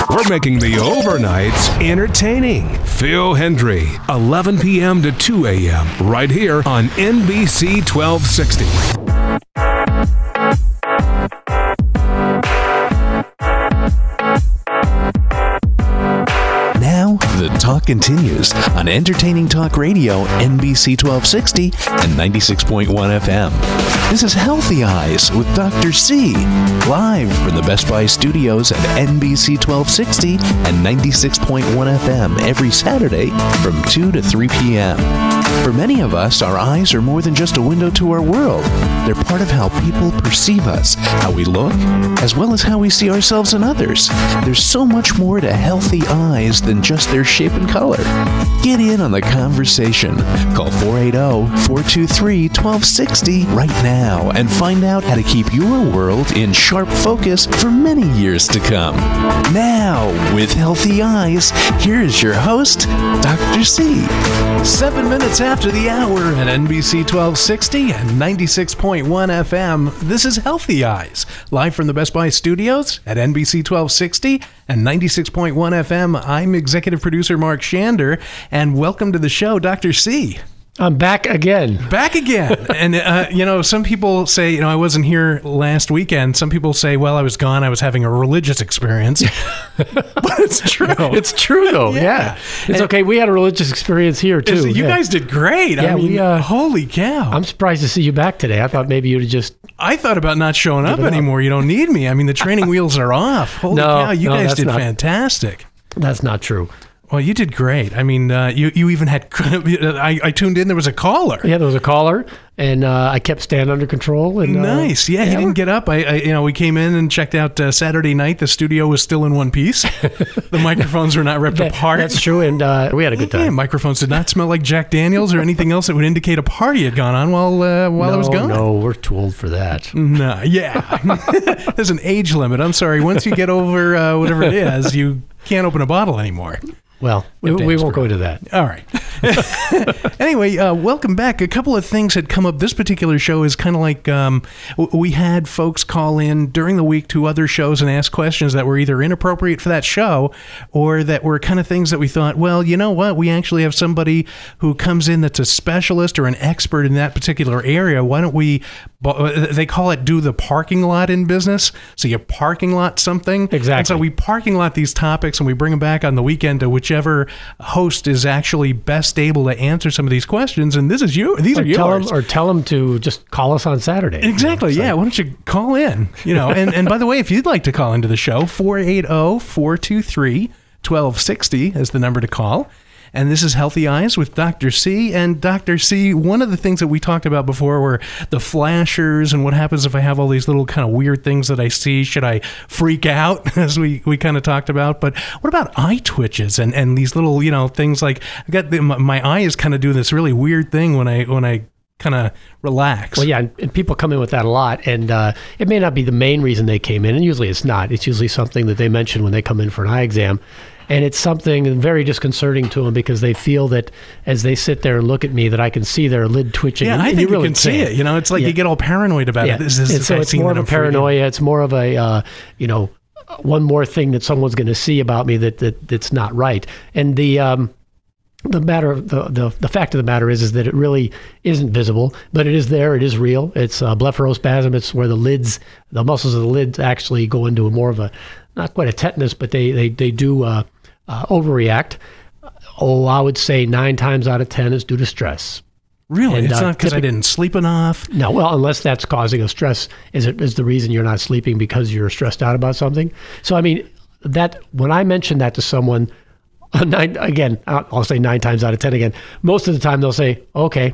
We're making the overnights entertaining. Phil Hendry, 11 p.m. to 2 a.m. right here on NBC 1260. The talk continues on Entertaining Talk Radio, NBC 1260 and 96.1 FM. This is Healthy Eyes with Dr. C, live from the Best Buy studios at NBC 1260 and 96.1 FM every Saturday from 2 to 3 p.m. For many of us, our eyes are more than just a window to our world. They're part of how people perceive us, how we look, as well as how we see ourselves and others. There's so much more to healthy eyes than just their shape and color. Get in on the conversation. Call 480-423-1260 right now and find out how to keep your world in sharp focus for many years to come. Now, with Healthy Eyes, here's your host, Dr. C. 7 minutes after the hour at NBC 1260 and 96.1 FM, this is Healthy Eyes, live from the Best Buy studios at NBC 1260 and 96.1 FM. I'm executive producer Mark Shander, and welcome to the show, Dr. C. I'm back again. Back again. And, some people say, I wasn't here last weekend. Some people say, well, I was gone. I was having a religious experience. But it's true. No, it's true, though. Yeah. It's okay. We had a religious experience here, too. You guys did great. Yeah, holy cow. I'm surprised to see you back today. I thought maybe you'd just... I thought about not showing up anymore. You don't need me. I mean, the training wheels are off. Holy cow. You guys did fantastic. That's not true. Well, you did great. I mean, you even had... I tuned in. There was a caller. Yeah, there was a caller, and I kept Stan under control. And nice. Yeah, he didn't get up. We came in and checked out Saturday night. The studio was still in one piece. The microphones were not ripped apart. That's true, and we had a good time. Yeah, microphones did not smell like Jack Daniels or anything else that would indicate a party had gone on while I was gone. No, we're too old for that. No, yeah. There's an age limit. I'm sorry. Once you get over whatever it is, you can't open a bottle anymore. Well, we won't go into that. All right. Anyway, welcome back. A couple of things had come up. This particular show is kind of like we had folks call in during the week to other shows and ask questions that were either inappropriate for that show or that were kind of things that we thought, well, you know what? We actually have somebody who comes in that's a specialist or an expert in that particular area. Why don't we, they call it do the parking lot in business. So you parking lot something. Exactly. And so we parking lot these topics and we bring them back on the weekend to whichever host is actually best able to answer some of these questions, and this is you. These are yours. Tell them to just call us on Saturday. Exactly. Yeah. Why don't you call in? And by the way, if you'd like to call into the show, 480-423-1260 is the number to call. And this is Healthy Eyes with Dr. C. And Dr. C, one of the things that we talked about before were the flashers and what happens if I have all these little kind of weird things that I see. Should I freak out, as we kind of talked about? But what about eye twitches and these little, things like I got my eye is kind of doing this really weird thing when I kind of relax. Well, yeah, and people come in with that a lot, and it may not be the main reason they came in, and usually it's not. It's usually something that they mention when they come in for an eye exam. And it's something very disconcerting to them because they feel that as they sit there and look at me that I can see their lid twitching. Yeah, I think you can see it. It's like you get all paranoid about it. So it's more of a paranoia. It's more of a, one more thing that someone's going to see about me that's not right. And the fact of the matter is that it really isn't visible, but it is there. It is real. It's blepharospasm. It's where the muscles of the lids actually go into more of a, not quite a tetanus, but they do overreact. I would say 9 times out of 10 is due to stress. Really? And it's not because I didn't sleep enough? No, well, unless that's causing a stress, is the reason you're not sleeping because you're stressed out about something. So, I mean, that when I mention that to someone, I'll say 9 times out of 10 again. Most of the time they'll say, okay,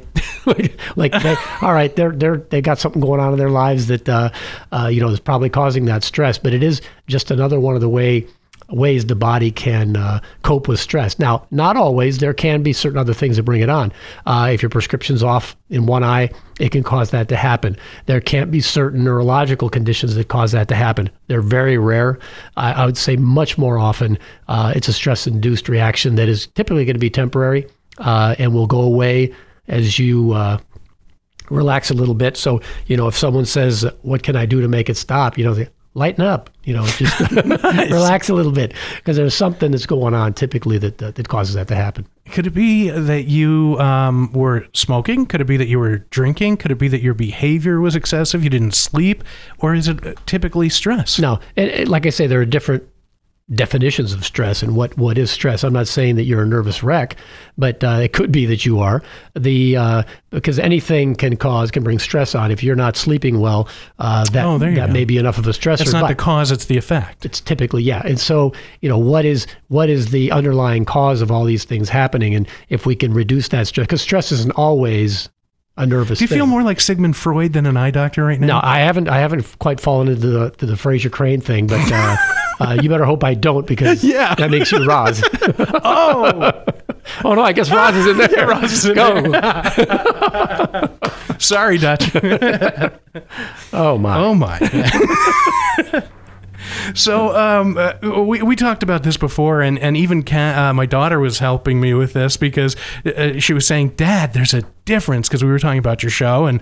all right, they got something going on in their lives that is probably causing that stress. But it is just another one of the ways the body can cope with stress. Now, not always. There can be certain other things that bring it on. If your prescription's off in one eye, it can cause that to happen. There can't be certain neurological conditions that cause that to happen. They're very rare. I would say much more often it's a stress-induced reaction that is typically going to be temporary and will go away as you relax a little bit. So, if someone says, what can I do to make it stop? lighten up, just relax a little bit, because there's something that's going on typically that causes that to happen. Could it be that you were smoking? Could it be that you were drinking? Could it be that your behavior was excessive, you didn't sleep? Or is it typically stress? No. And like I say, there are different definitions of stress and what is stress. I'm not saying that you're a nervous wreck, but it could be that you are. Because anything can bring stress on. If you're not sleeping well, that may be enough of a stressor. It's not the cause, it's the effect. It's typically, yeah. And so, what is the underlying cause of all these things happening? And if we can reduce that stress, because stress isn't always a nervous thing. Do you feel more like Sigmund Freud than an eye doctor right now? No, I haven't quite fallen into the Fraser Crane thing, but you better hope I don't, because that makes you Roz. Oh no, I guess Roz is in there. Yeah, Roz is in there. Sorry, Dutch. Oh my. So we talked about this before, and even my daughter was helping me with this, because she was saying, Dad, there's a difference, because we were talking about your show, and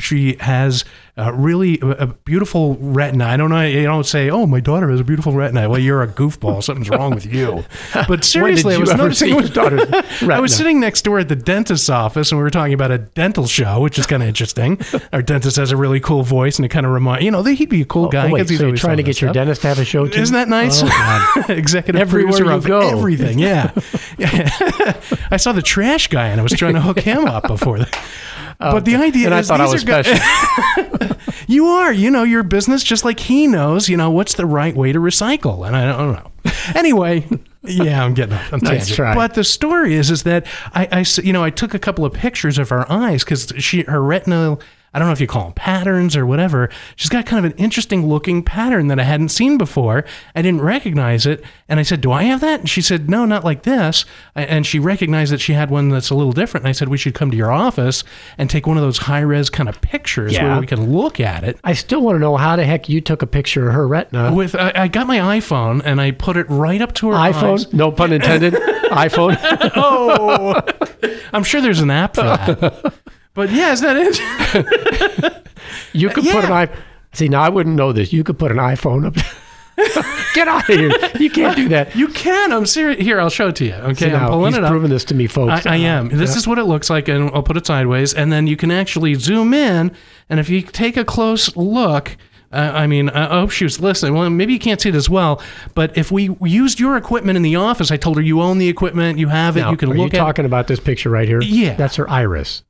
she has really a beautiful retina. I don't know, you don't say, oh, my daughter has a beautiful retina. Well, you're a goofball. Something's wrong with you. But seriously, I was noticing your daughter's retina? I was sitting next door at the dentist's office, and we were talking about a dental show, which is kind of interesting. Our dentist has a really cool voice, and it kind of reminds, he'd be a cool guy. Wait, so you're trying to get your dentist to have a show too? Isn't that nice? Oh, God. Executive Everywhere producer you of go. everything, yeah. I saw the trash guy, and I was trying to hook him up before that. But the idea and is, I thought I was special. You are, your business, just like he knows, what's the right way to recycle. And I don't know. Anyway, yeah, I'm getting off on Nice tangent. try. But the story is that I took a couple of pictures of her eyes, because her retina, I don't know if you call them patterns or whatever. She's got kind of an interesting looking pattern that I hadn't seen before. I didn't recognize it. And I said, do I have that? And she said, no, not like this. And she recognized that she had one that's a little different. And I said, we should come to your office and take one of those high-res kind of pictures where we can look at it. I still want to know how the heck you took a picture of her retina. I got my iPhone and I put it right up to her iPhone? eyes. No pun intended. iPhone? Oh, I'm sure there's an app for that. But yeah, isn't that it? You could put an iPhone. See, now I wouldn't know this. You could put an iPhone up. Get out of here. You can't do that. You can. I'm serious. Here, I'll show it to you. Okay, I'm pulling it up. He's proving this to me, folks. I am. This is what it looks like, and I'll put it sideways, and then you can actually zoom in, and if you take a close look, I hope she was listening. Well, maybe you can't see it as well, but if we used your equipment in the office, I told her you own the equipment, you have it, now, you can look at it. Are you talking about this picture right here? Yeah. That's her iris,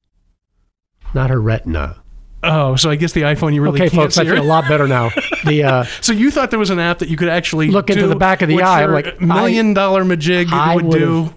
not her retina. Oh, so I guess the iPhone you really can't folks, see. I feel a lot better now. So you thought there was an app that you could actually look into the back of the eye. I'm like, $1 million majig would do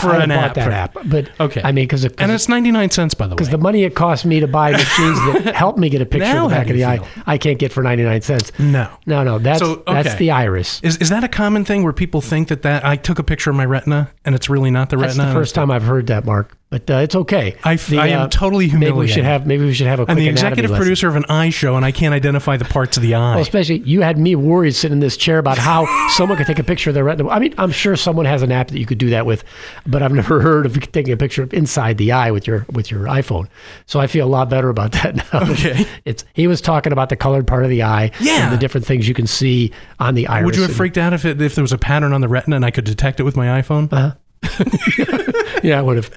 for an app. That app, but okay. I mean, and it's 99 cents, by the way. Because the money it cost me to buy machines that help me get a picture of the back of the eye, I can't get for 99 cents. No. That's the iris. Is that a common thing where people think that I took a picture of my retina and it's really not the retina? That's the first time I've heard that, Mark. But it's okay. I am totally humiliated. Maybe we should have a quick I'm the anatomy executive lesson. producer of an eye show, and I can't identify the parts of the eye. Well, especially you had me worried sitting in this chair about how someone could take a picture of their retina. I mean, I'm sure someone has an app that you could do that with, but I've never heard of taking a picture of inside the eye with your iPhone. So I feel a lot better about that now. Okay. He was talking about the colored part of the eye and the different things you can see on the iris. Would you have freaked out if there was a pattern on the retina and I could detect it with my iPhone? Uh-huh. Yeah, I would have.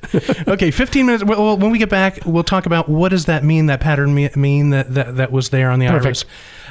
Okay, 15 minutes. Well, when we get back, we'll talk about what does that mean, that pattern mean that was there on the iris.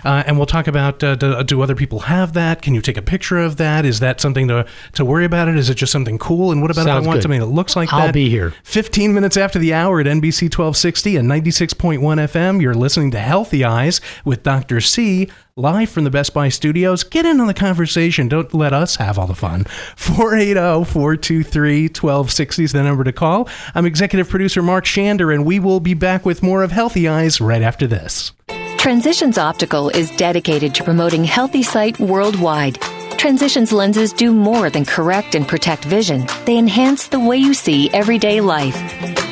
And we'll talk about, do other people have that? Can you take a picture of that? Is that something to worry about it? Is it just something cool? And what about if I want something that looks like that? I'll be here. 15 minutes after the hour at NBC 1260 and 96.1 FM, you're listening to Healthy Eyes with Dr. C, live from the Best Buy studios. Get in on the conversation. Don't let us have all the fun. 480-423-1260 is the number to call. I'm executive producer Mark Shander, and we will be back with more of Healthy Eyes right after this. Transitions Optical is dedicated to promoting healthy sight worldwide. Transitions lenses do more than correct and protect vision. They enhance the way you see everyday life.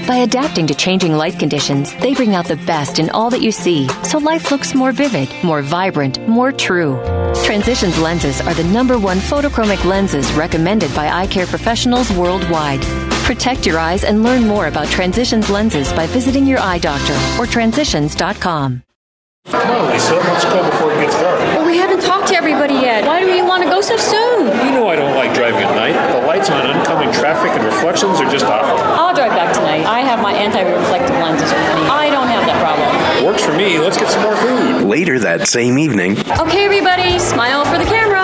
By adapting to changing light conditions, they bring out the best in all that you see, so life looks more vivid, more vibrant, more true. Transitions lenses are the #1 photochromic lenses recommended by eye care professionals worldwide. Protect your eyes and learn more about Transitions lenses by visiting your eye doctor or transitions.com. Come on, Lisa, let's go before it gets dark. Well, we haven't talked to everybody yet. Why do you want to go so soon? You know I don't like driving at night. The lights on oncoming traffic and reflections are just awful. I'll drive back tonight. I have my anti-reflective lenses with me. I don't have that problem. Works for me. Let's get some more food. Later that same evening. Okay, everybody, smile for the camera.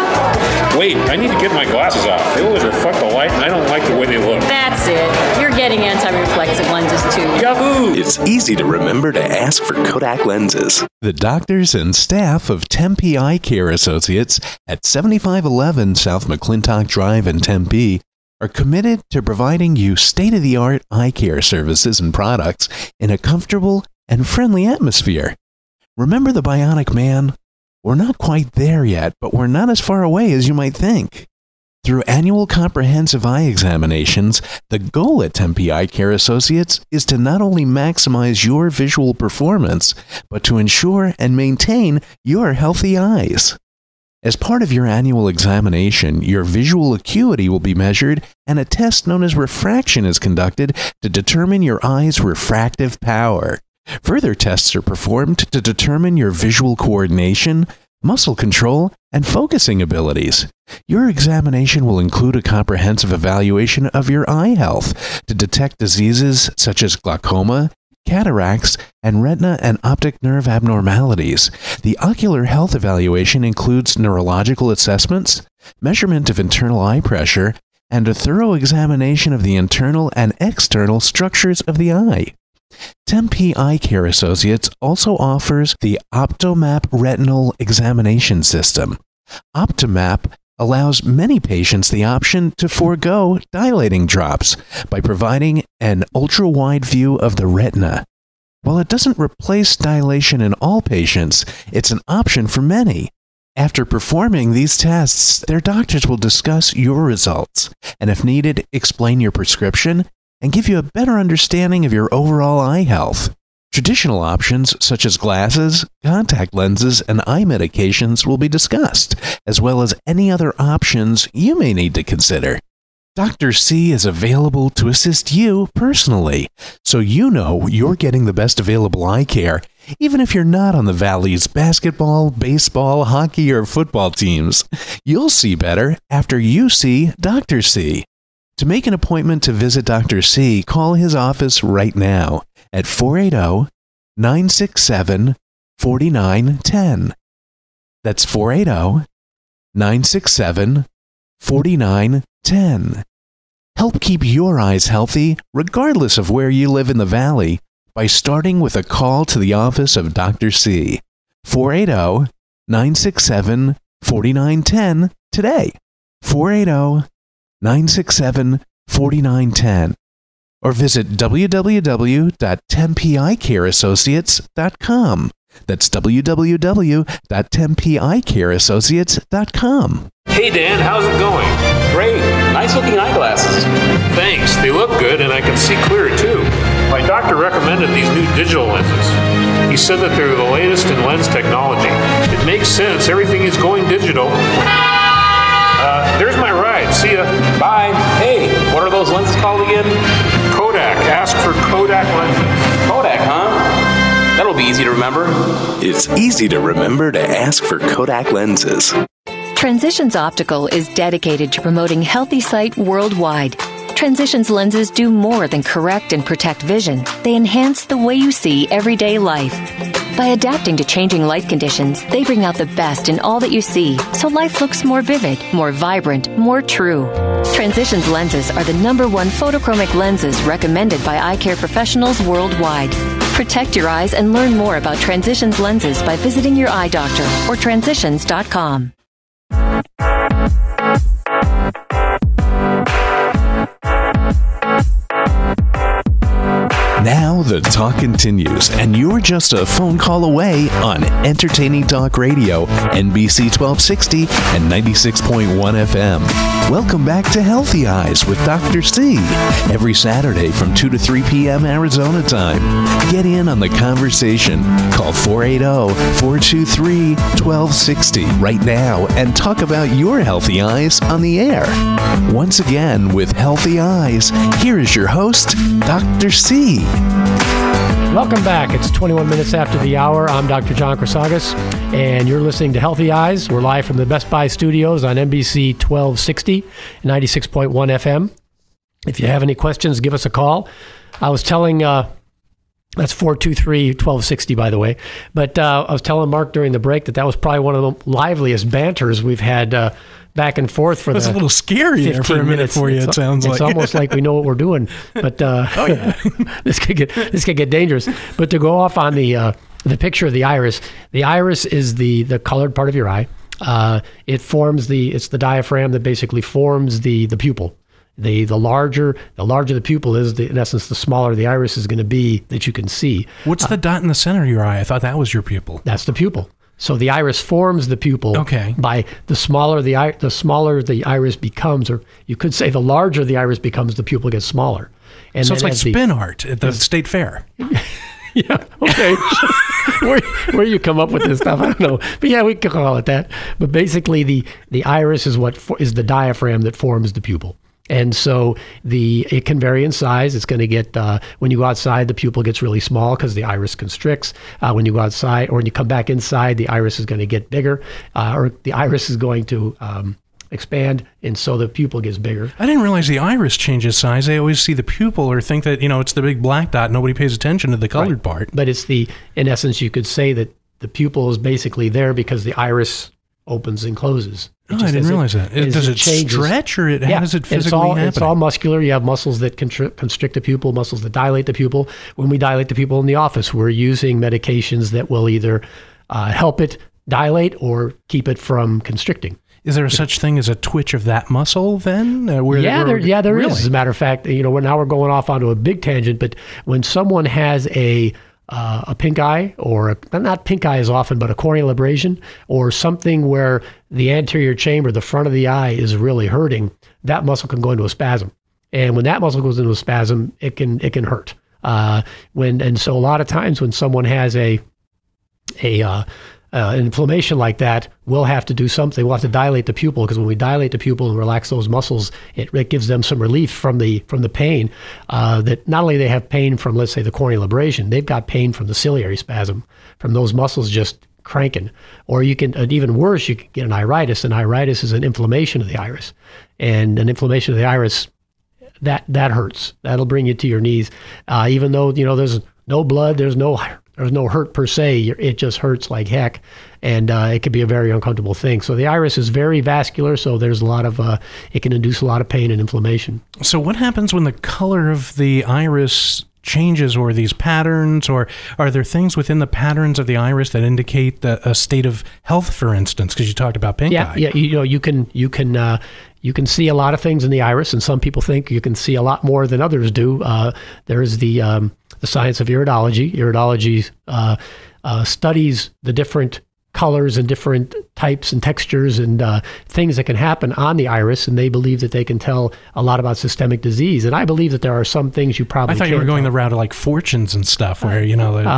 Wait, I need to get my glasses off. They always reflect the light, and I don't like the way they look. That's it. You're getting anti-reflective lenses, too. Yahoo! It's easy to remember to ask for Kodak lenses. The doctors and staff of Tempe Eye Care Associates at 7511 South McClintock Drive in Tempe are committed to providing you state-of-the-art eye care services and products in a comfortable and friendly atmosphere. Remember the Bionic Man? We're not quite there yet, but we're not as far away as you might think. Through annual comprehensive eye examinations, the goal at Tempe Eye Care Associates is to not only maximize your visual performance, but to ensure and maintain your healthy eyes. As part of your annual examination, your visual acuity will be measured and a test known as refraction is conducted to determine your eye's refractive power. Further tests are performed to determine your visual coordination, muscle control, and focusing abilities. Your examination will include a comprehensive evaluation of your eye health to detect diseases such as glaucoma, cataracts, and retina and optic nerve abnormalities. The ocular health evaluation includes neurological assessments, measurement of internal eye pressure, and a thorough examination of the internal and external structures of the eye. Tempe Eye Care Associates also offers the OptoMap Retinal Examination System. OptoMap allows many patients the option to forego dilating drops by providing an ultra-wide view of the retina. While it doesn't replace dilation in all patients, it's an option for many. After performing these tests, their doctors will discuss your results and, if needed, explain your prescription and give you a better understanding of your overall eye health. Traditional options such as glasses, contact lenses, and eye medications will be discussed, as well as any other options you may need to consider. Dr. C is available to assist you personally, so you know you're getting the best available eye care, even if you're not on the Valley's basketball, baseball, hockey, or football teams. You'll see better after you see Dr. C. To make an appointment to visit Dr. C, call his office right now at 480-967-4910. That's 480-967-4910. Help keep your eyes healthy regardless of where you live in the Valley by starting with a call to the office of Dr. C. 480-967-4910 today. 480-967-4910, or visit www.tempeeyecareassociates.com. That's www.tempeeyecareassociates.com. Hey, Dan, how's it going? Great. Nice looking eyeglasses. Thanks. They look good, and I can see clearer, too. My doctor recommended these new digital lenses. He said that they're the latest in lens technology. It makes sense. Everything is going digital. There's my ride. See ya. Bye. Hey, what are those lenses called again? Kodak. Ask for Kodak lenses. Kodak, huh? That'll be easy to remember. It's easy to remember to ask for Kodak lenses. Transitions Optical is dedicated to promoting healthy sight worldwide. Transitions lenses do more than correct and protect vision. They enhance the way you see everyday life. By adapting to changing light conditions, they bring out the best in all that you see, so life looks more vivid, more vibrant, more true. Transitions lenses are the #1 photochromic lenses recommended by eye care professionals worldwide. Protect your eyes and learn more about Transitions lenses by visiting your eye doctor or transitions.com. Now the talk continues, and you're just a phone call away on Entertaining Talk Radio, NBC 1260 and 96.1 FM. Welcome back to Healthy Eyes with Dr. C, every Saturday from 2 to 3 p.m. Arizona time. Get in on the conversation. Call 480-423-1260 right now and talk about your healthy eyes on the air. Once again, with Healthy Eyes, here is your host, Dr. C. Welcome back. It's 21 minutes after the hour. I'm Dr. John Chrisagis, and you're listening to Healthy Eyes. We're live from the Best Buy studios on NBC 1260, 96.1 FM. If you have any questions, give us a call. I was telling, that's 423-1260, by the way. But I was telling Mark during the break that was probably one of the liveliest banters we've had back and forth for That's a little scary there for a minute for you, it sounds like. It's almost like we know what we're doing. But oh yeah, this could get dangerous. But to go off on the picture of the iris is the colored part of your eye. It forms it's the diaphragm that basically forms the pupil. The larger the pupil is, in essence, the smaller the iris is going to be that you can see. What's the dot in the center of your eye? I thought that was your pupil. That's the pupil. So the iris forms the pupil. Okay. By the smaller the iris becomes, or you could say the larger the iris becomes, the pupil gets smaller. And so it's like spin art at the state fair. Yeah. Okay. where you come up with this stuff, I don't know. But yeah, we could call it that. But basically, the iris is is the diaphragm that forms the pupil. And so it can vary in size. It's going to get, when you go outside, the pupil gets really small because the iris constricts. When you go outside, or when you come back inside, the iris is going to get bigger, or the iris is going to expand, and so the pupil gets bigger. I didn't realize the iris changes size. I always see the pupil or think that, it's the big black dot. Nobody pays attention to the colored part. But it's in essence, you could say that the pupil is basically there because the iris opens and closes. I didn't realize that. Does it stretch, or how does it physically happen? It's all muscular. You have muscles that constrict the pupil, muscles that dilate the pupil. When we dilate the pupil in the office, we're using medications that will either help it dilate or keep it from constricting. Is there such thing as a twitch of that muscle then? There really is. As a matter of fact, now we're going off onto a big tangent, but when someone has a pink eye, or not pink eye as often, but a corneal abrasion, or something where the anterior chamber, the front of the eye, is really hurting, that muscle can go into a spasm. And when that muscle goes into a spasm, it can hurt. So a lot of times when someone has an inflammation like that, we'll have to do something. We'll have to dilate the pupil, because when we dilate the pupil and relax those muscles, it gives them some relief from the pain. That not only they have pain from, let's say, the corneal abrasion, they've got pain from the ciliary spasm, from those muscles just cranking. Or you can, even worse, you can get an iritis. And iritis is an inflammation of the iris, and an inflammation of the iris that hurts. That'll bring you to your knees. Even though there's no blood, there's no hurt per se. It just hurts like heck, and it can be a very uncomfortable thing. So the iris is very vascular, so there's a lot of, it can induce a lot of pain and inflammation. So what happens when the color of the iris changes, or these patterns, or are there things within the patterns of the iris that indicate a state of health, for instance? Because you talked about pink eye. Yeah, you can see a lot of things in the iris, and some people think you can see a lot more than others do. There's the science of iridology. Iridology studies the different colors and different types and textures and things that can happen on the iris, and they believe that they can tell a lot about systemic disease. And I believe that there are some things you probably I thought you were going the route of like fortunes and stuff, where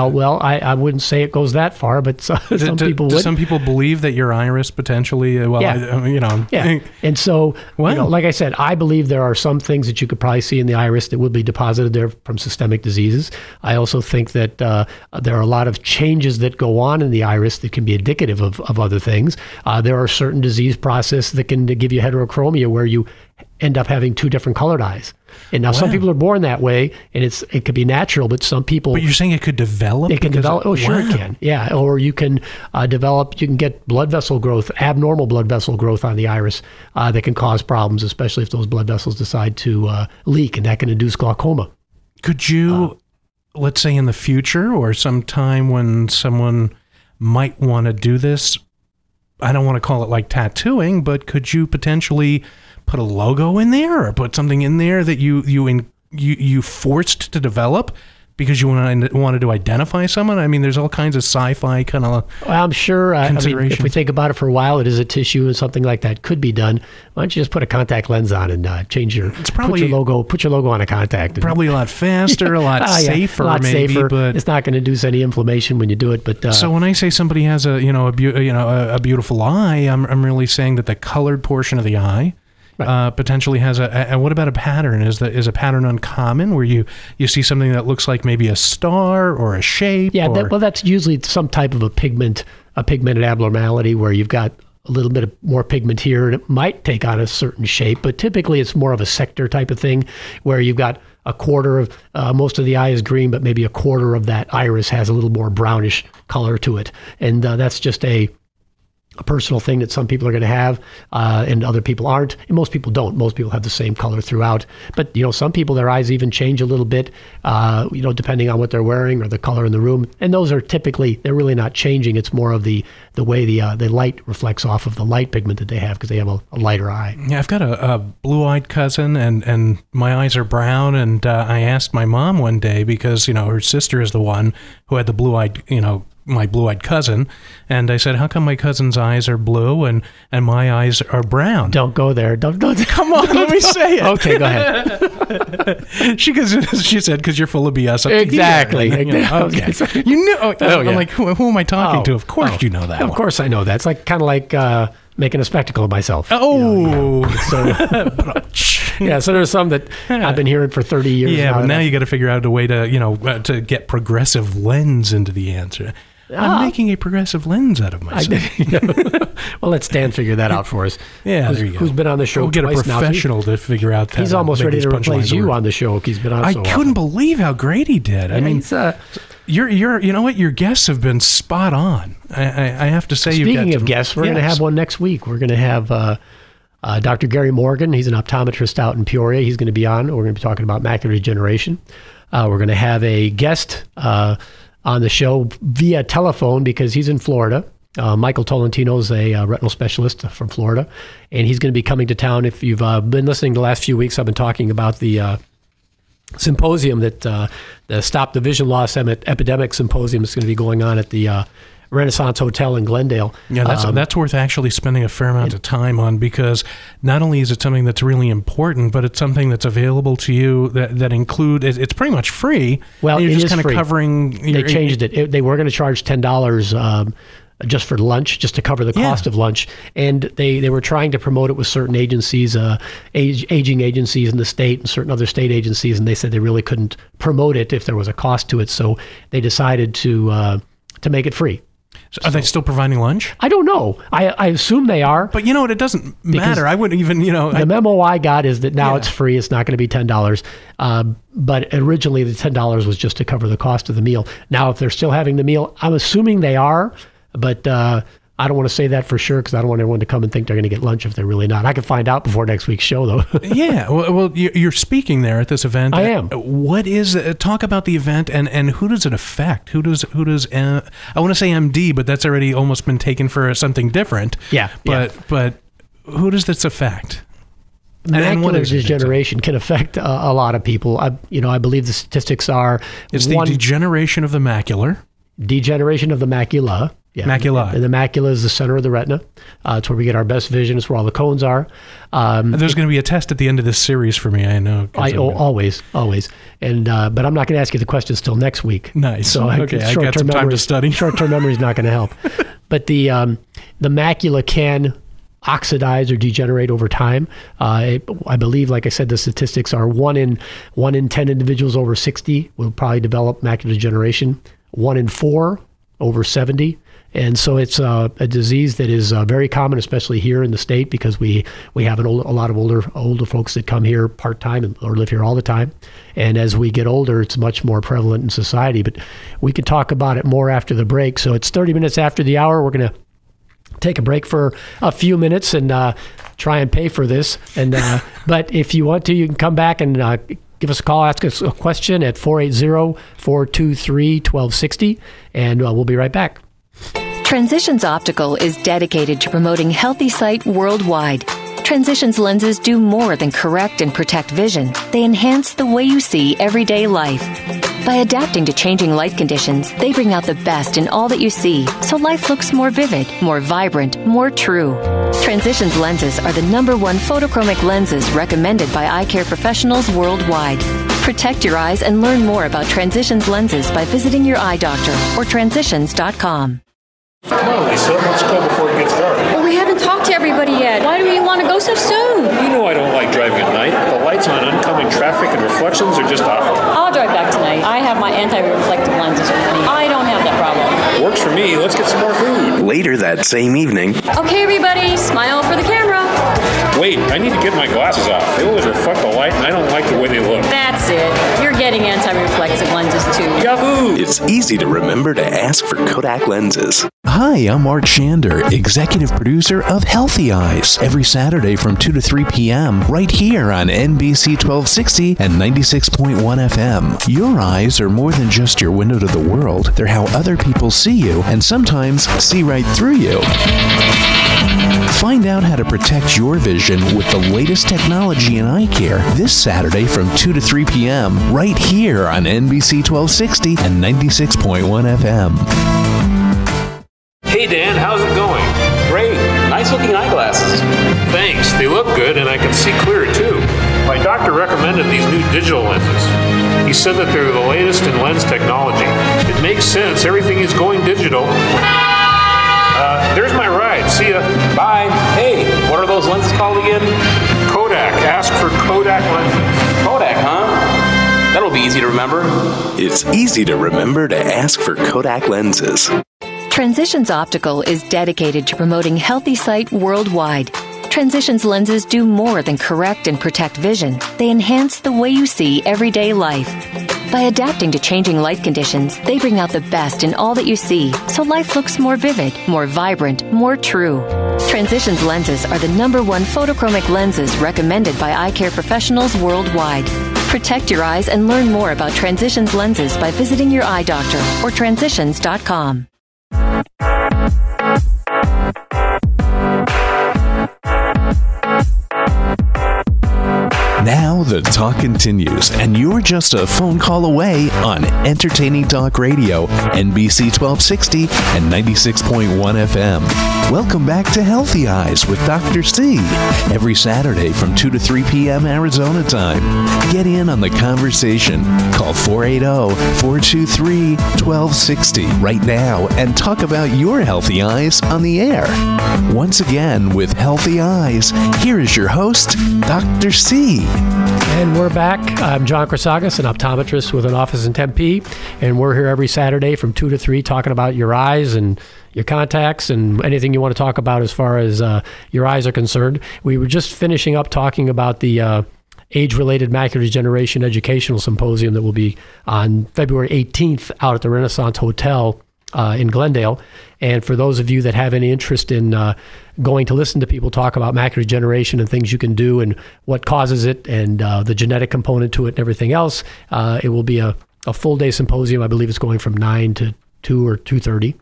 well, I wouldn't say it goes that far, but some people would. Do some people believe that your iris potentially? Yeah. And so, like I said, I believe there are some things that you could probably see in the iris that would be deposited there from systemic diseases. I also think that there are a lot of changes that go on in the iris that can be indicative of other things. There are certain disease processes that can give you heterochromia, where you end up having two different colored eyes. And now some people are born that way, and it could be natural, but some people... But you're saying it could develop? It can develop. Oh, sure it can. Yeah. Or you can you can get blood vessel growth, abnormal blood vessel growth on the iris that can cause problems, especially if those blood vessels decide to leak, and that can induce glaucoma. Could you, let's say in the future, or sometime when someone might want to do this, I don't want to call it like tattooing, but could you potentially put a logo in there, or put something in there that you forced to develop because you wanted to identify someone? I mean, there's all kinds of sci-fi kind of I'm sure. If we think about it for a while, it is a tissue, and something like that could be done. Why don't you just put a contact lens on and put your logo on a contact? Probably a lot faster, a lot safer, but it's not going to induce any inflammation when you do it. But so when I say somebody has a beautiful eye, I'm really saying that the colored portion of the eye potentially has and what about a pattern? Is a pattern uncommon where you see something that looks like maybe a star or a shape? Yeah, that's usually some type of a pigmented abnormality where you've got a little bit more pigment here, and it might take on a certain shape, but typically it's more of a sector type of thing where you've got a quarter of, most of the eye is green, but maybe a quarter of that iris has a little more brownish color to it. And that's just a personal thing that some people are going to have, and other people aren't. And most people don't. Most people have the same color throughout. But, some people, their eyes even change a little bit, depending on what they're wearing or the color in the room. And those are typically, they're really not changing. It's more of the way the light reflects off of the light pigment that they have because they have a lighter eye. Yeah, I've got a blue-eyed cousin, and my eyes are brown. And I asked my mom one day because, her sister is the one who had the blue-eyed, my blue-eyed cousin, and I said, how come my cousin's eyes are blue and my eyes are brown? Don't go there. Don't. Come on, let me say it. Okay, go ahead. She said, because you're full of BS. Exactly. Okay. You knew. I'm like, who am I talking to? Of course you know that. Of course I know that. It's kind of like making a spectacle of myself. Oh. So there's some that I've been hearing for 30 years. Yeah, but now you got to figure out a way to, to get progressive lens into the answer. I'm making a progressive lens out of myself. Well, let Stan figure that out for us. Yeah, there you go. Who's been on the show we'll get a professional to figure out that. He's almost ready to replace you on the show. He's been on I couldn't believe how great he did. I mean, you know what? Your guests have been spot on. I have to say. Speaking of guests, we're going to have one next week. We're going to have Dr. Gary Morgan. He's an optometrist out in Peoria. He's going to be on. We're going to be talking about macular degeneration. We're going to have a guest on the show via telephone because he's in Florida. Michael Tolentino is a retinal specialist from Florida, and he's going to be coming to town. If you've been listening the last few weeks, I've been talking about the symposium that the Stop the Vision Loss Epidemic Symposium is going to be going on at the Renaissance Hotel in Glendale. Yeah, that's worth actually spending a fair amount of time on because not only is it something that's really important, but it's something that's available to you that include it's pretty much free. Well, you're it just is kind of free. covering. They changed it. They were going to charge $10 just for lunch, just to cover the cost of lunch, and they were trying to promote it with certain agencies, aging agencies in the state and certain other state agencies, and they said they really couldn't promote it if there was a cost to it, so they decided to make it free. So are they still providing lunch? I don't know. I assume they are. But you know what? It doesn't matter. I wouldn't even, The memo I got is that now it's free. It's not going to be $10. But originally the $10 was just to cover the cost of the meal. Now, if they're still having the meal, I'm assuming they are. But I don't want to say that for sure because I don't want everyone to come and think they're going to get lunch if they're really not. I can find out before next week's show, though. Yeah. Well, you're speaking there at this event. I am. What is talk about the event and who does it affect? Who does I want to say MD, but that's already almost been taken for something different. Yeah. But who does this affect? Macular degeneration can affect a lot of people. I believe the statistics are it's the degeneration of the macular. Degeneration of the macula. Yeah. Macula. And the macula is the center of the retina. It's where we get our best vision. It's where all the cones are. There's going to be a test at the end of this series for me, I know. Always. And but I'm not going to ask you the questions till next week. Nice. So I got some time to study. Short-term memory is not going to help. But the macula can oxidize or degenerate over time. I believe, like I said, the statistics are 1 in 10 individuals over 60 will probably develop macular degeneration. 1 in 4 over 70. And so it's a disease that is very common, especially here in the state, because we have a lot of older folks that come here part-time or live here all the time. And as we get older, it's much more prevalent in society. But we can talk about it more after the break. So it's 30 minutes after the hour. We're going to take a break for a few minutes and try and pay for this. And but if you want to, you can come back and give us a call, ask us a question at 480-423-1260, and we'll be right back. Transitions Optical is dedicated to promoting healthy sight worldwide. Transitions lenses do more than correct and protect vision. They enhance the way you see everyday life. By adapting to changing light conditions, they bring out the best in all that you see, so life looks more vivid, more vibrant, more true. Transitions lenses are the #1 photochromic lenses recommended by eye care professionals worldwide. Protect your eyes and learn more about Transitions lenses by visiting your eye doctor or transitions.com. Come on, Lisa, let's go before it gets dark. Well, we haven't talked to everybody yet. Why do you want to go so soon? You know I reflections are just awful. I'll drive back tonight. I have my anti-reflective lenses with me. I don't have that problem. Works for me. Let's get some more food. Later that same evening, Okay, everybody, smile for the camera. Wait, I need to get my glasses off. They always reflect the light, and I don't like the way they look. That's it. You're getting anti-reflective lenses too. Yahoo! it's easy to remember to ask for Kodak lenses. Hi, I'm Mark Shander, executive producer of Healthy Eyes, every Saturday from 2 to 3 p.m. right here on NBC 1260 and 96.1 FM. Your eyes are more than just your window to the world. They're how other people see you and sometimes see right through you. Find out how to protect your vision with the latest technology in eye care this Saturday from 2 to 3 p.m. right here on NBC 1260 and 96.1 FM. Hey, Dan, how's it going? Great. Nice looking eyeglasses. Thanks. They look good, and I can see clearer, too. My doctor recommended these new digital lenses. He said that they're the latest in lens technology. It makes sense. Everything is going digital. There's my ride. See ya. Bye. Hey, what are those lenses called again? Kodak. Ask for Kodak lenses. Kodak, huh? That'll be easy to remember. It's easy to remember to ask for Kodak lenses. Transitions Optical is dedicated to promoting healthy sight worldwide. Transitions lenses do more than correct and protect vision. They enhance the way you see everyday life. By adapting to changing light conditions, they bring out the best in all that you see, so life looks more vivid, more vibrant, more true. Transitions lenses are the #1 photochromic lenses recommended by eye care professionals worldwide. Protect your eyes and learn more about Transitions lenses by visiting your eye doctor or transitions.com. Now the talk continues, and you're just a phone call away on Entertaining Talk Radio, NBC 1260 and 96.1 FM. Welcome back to Healthy Eyes with Dr. C, every Saturday from 2 to 3 p.m. Arizona time. Get in on the conversation. Call 480-423-1260 right now and talk about your healthy eyes on the air. Once again, with Healthy Eyes, here is your host, Dr. C. And we're back. I'm John Chrisagis, an optometrist with an office in Tempe, and we're here every Saturday from 2 to 3 talking about your eyes and your contacts and anything you want to talk about as far as your eyes are concerned. We were just finishing up talking about the Age-Related Macular Degeneration Educational Symposium that will be on February 18th out at the Renaissance Hotel in Glendale. And for those of you that have any interest in going to listen to people talk about macular degeneration and things you can do and what causes it and the genetic component to it and everything else, it will be a full day symposium. I believe it's going from 9 to 2 or 2:30.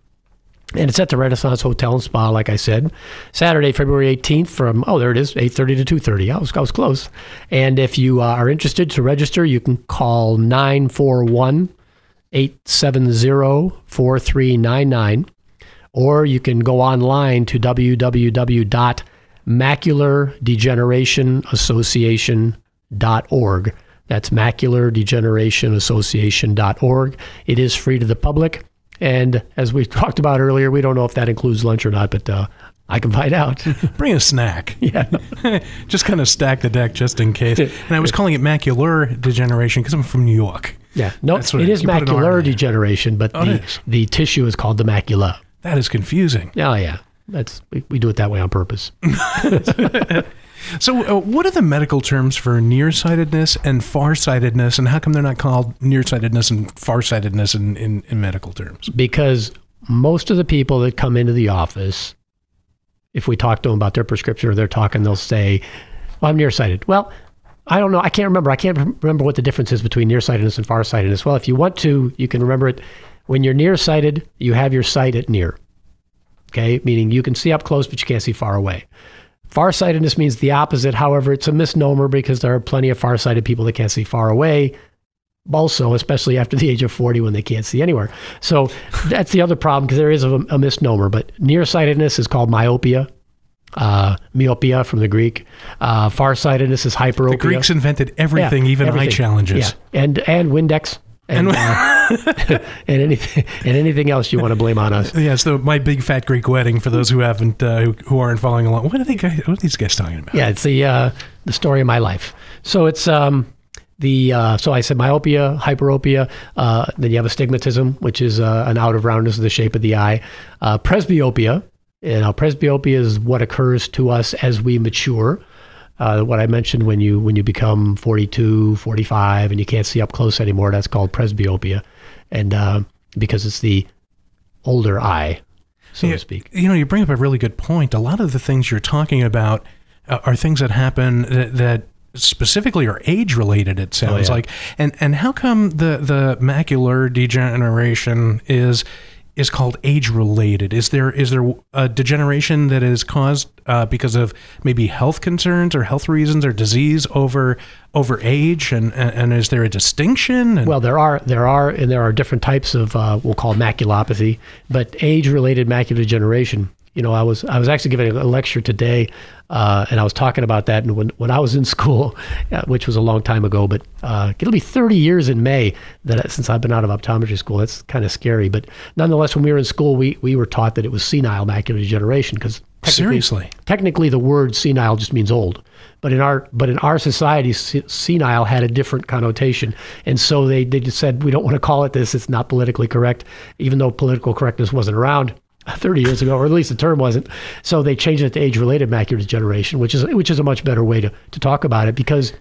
And it's at the Renaissance Hotel and Spa, like I said. Saturday, February 18th from, there it is, 8:30 to 2:30. I was close. And if you are interested to register, you can call 941-870-4399. Or you can go online to www.maculardegenerationassociation.org. That's maculardegenerationassociation.org. It is free to the public. And as we talked about earlier, we don't know if that includes lunch or not, but I can find out. Bring a snack. Yeah. Just kind of stack the deck just in case. And I was calling it macular degeneration because I'm from New York. Yeah. No, it is macular degeneration, but the tissue is called the macula. That is confusing. Oh, yeah. We do it that way on purpose. So what are the medical terms for nearsightedness and farsightedness, and how come they're not called nearsightedness and farsightedness in medical terms? Because most of the people that come into the office, if we talk to them about their prescription or they're talking, they'll say, well, I'm nearsighted. Well, I don't know. I can't remember what the difference is between nearsightedness and farsightedness. Well, if you want to, you can remember it. When you're nearsighted, you have your sight at near. Okay? Meaning you can see up close, but you can't see far away. Farsightedness means the opposite. However, it's a misnomer because there are plenty of farsighted people that can't see far away. Also, especially after the age of 40 when they can't see anywhere. So that's the other problem because there is a misnomer. But nearsightedness is called myopia. Myopia from the Greek. Farsightedness is hyperopia. The Greeks invented everything, even everything. Eye challenges. Yeah. And Windex. And anything else you want to blame on us. Yes, my big fat Greek wedding. For those who haven't, who aren't following along, what are these guys talking about? Yeah, it's the story of my life. So it's So I said myopia, hyperopia, then you have astigmatism, which is an out of roundness of the shape of the eye. Presbyopia, presbyopia is what occurs to us as we mature. What I mentioned when you become 42, 45, and you can't see up close anymore, that's called presbyopia. And because it's the older eye, so to speak. You bring up a really good point. A lot of the things you're talking about are things that happen that specifically are age-related, it sounds like. And how come the macular degeneration is called age-related? Is there a degeneration that is caused because of maybe health concerns or health reasons or disease over age? And is there a distinction? Well, there are different types of we'll call maculopathy, but age-related macular degeneration. I was actually giving a lecture today, and I was talking about that. And when I was in school, which was a long time ago, but it'll be 30 years in May since I've been out of optometry school. That's kind of scary, but nonetheless, when we were in school, we were taught that it was senile macular degeneration because technically the word senile just means old. But in our society, senile had a different connotation, and so they just said we don't want to call it this. It's not politically correct, even though political correctness wasn't around 30 years ago, or at least the term wasn't. So they changed it to age-related macular degeneration, which is a much better way to talk about it, because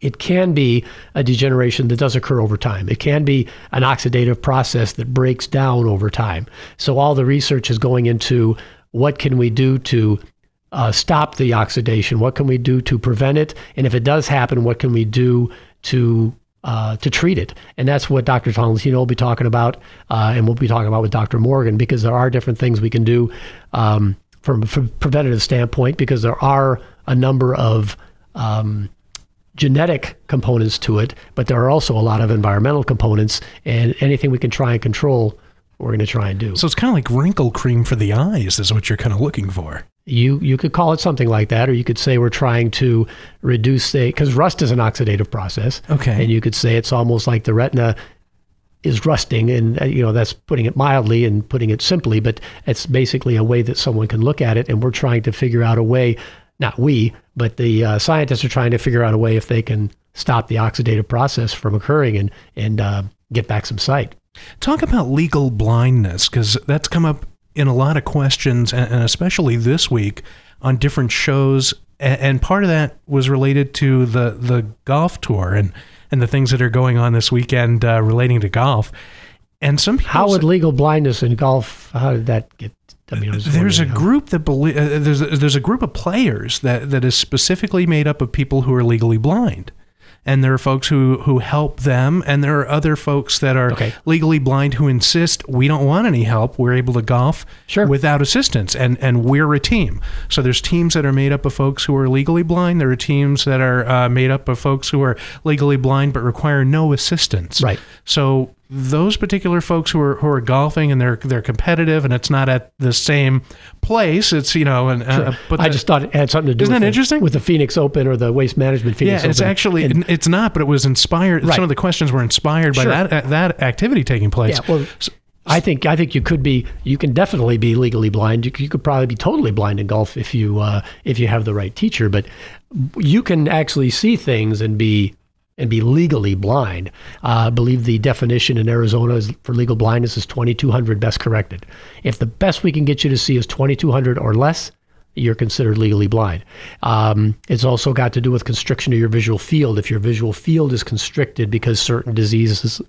it can be a degeneration that does occur over time. It can be an oxidative process that breaks down over time. So all the research is going into what can we do to stop the oxidation? What can we do to prevent it? And if it does happen, what can we do to treat it? And that's what Dr. Tolentino will be talking about, and we'll be talking about with Dr. Morgan, because there are different things we can do from a preventative standpoint, because there are a number of genetic components to it, but there are also a lot of environmental components, and anything we can try and control, we're going to try and do. So it's kind of like wrinkle cream for the eyes is what you're kind of looking for. You could call it something like that, or you could say we're trying to reduce because rust is an oxidative process. Okay. And you could say it's almost like the retina is rusting, and that's putting it mildly and putting it simply, but it's basically a way that someone can look at it, and we're trying to figure out a way, not we, but the scientists are trying to figure out a way if they can stop the oxidative process from occurring and get back some sight. Talk about legal blindness, because that's come up in a lot of questions, and especially this week on different shows. And part of that was related to the golf tour and the things that are going on this weekend relating to golf. And some people how would legal blindness in golf? How did that get? There's a group that there's a group of players that is specifically made up of people who are legally blind. And there are folks who help them, and there are other folks that are legally blind who insist we don't want any help. We're able to golf without assistance, and we're a team. So there's teams that are made up of folks who are legally blind. There are teams that are made up of folks who are legally blind but require no assistance. Right. So those particular folks who are golfing, and they're competitive, and it's not at the same place. It's but I just thought it had something to do. Isn't that interesting? With the Phoenix Open or the Waste Management Phoenix Open? Yeah, it's actually it's not, but it was inspired. Right. Some of the questions were inspired by that activity taking place. Yeah, well, I think you can definitely be legally blind. You could probably be totally blind in golf if you have the right teacher. But you can actually see things and be legally blind. I believe the definition in Arizona for legal blindness is 2200 best corrected. If the best we can get you to see is 2200 or less, you're considered legally blind. It's also got to do with constriction of your visual field. If your visual field is constricted because certain diseases